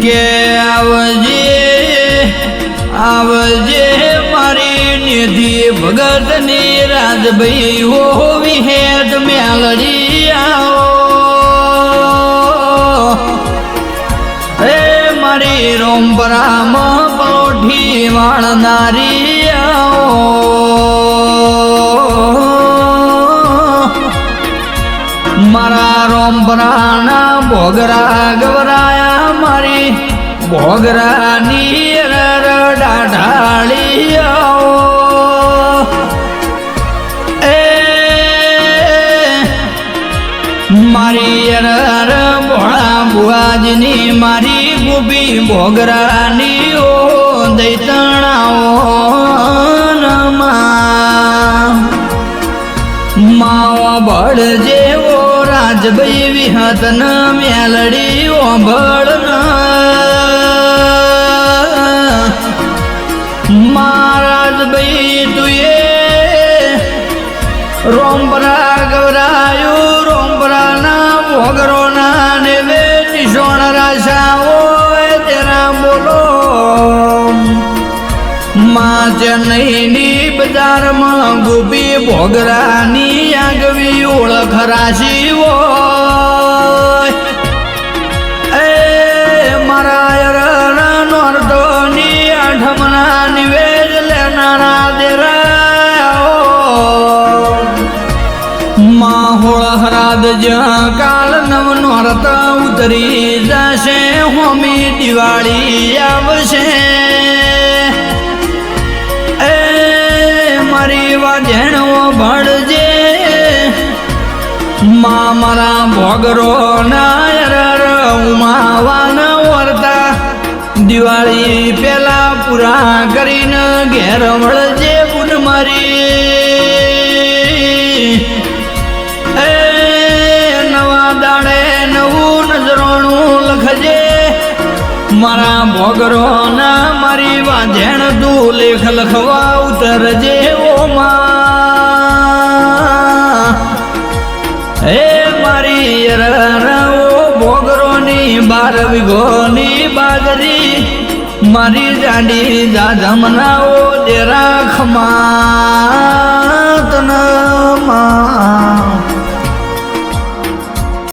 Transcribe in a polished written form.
કે આવજે આવજે મારી નિધિ ભગતની રાજભાઈ હોવી હેત મેલડી આવો હે મારી રોમપરામ પરોઠી વાળનારી આવો મારા રોમપરાના ભોગરા ગવરાયા મારી ભોગરાની ડાઢાળી આવો એ મારી ભોળા બુઆજની મારી ગોપી ભોગરાની ઓ દૈતણાઓ માવા બળ જેવો રાજભાઈ વિહતન મેલડી ઓભળ મહારાજભાઈ તુએ રોમપરા ગવરાયું રોમપરાના ભોગરોના નેવે નિશોણ રાશા હોય તેના બોલો માં ચેન્નઈની બજારમાં ગોપી ભોગરાની આગવી ઓળખ રાશી હોય એ મારા નોરતોની આઠમના નિવેદ લેનારા દેરા માહોળ હરાદ જ્યાં કાલ નવ નોરત ઉતરી જશે હોમી દિવાળી આવશે મારી વાજણો ભળજે મા મારા ભોગરો નાયર ઉમાવાન વર્તા દિવાળી પેલા પૂરા કરીને ઘેર વળજે બુન મારી એ નવા દાડે નવું નજરોણું લખજે મારા ભોગરો ના મારી વાંઝેણ તું લેખ લખવા ઉતરજે ઓ માં હે મારી ભોગરોની 12 વીઘોની બાજરી મારી જાડી જાજમનાઓ દેરા ખમા તન માં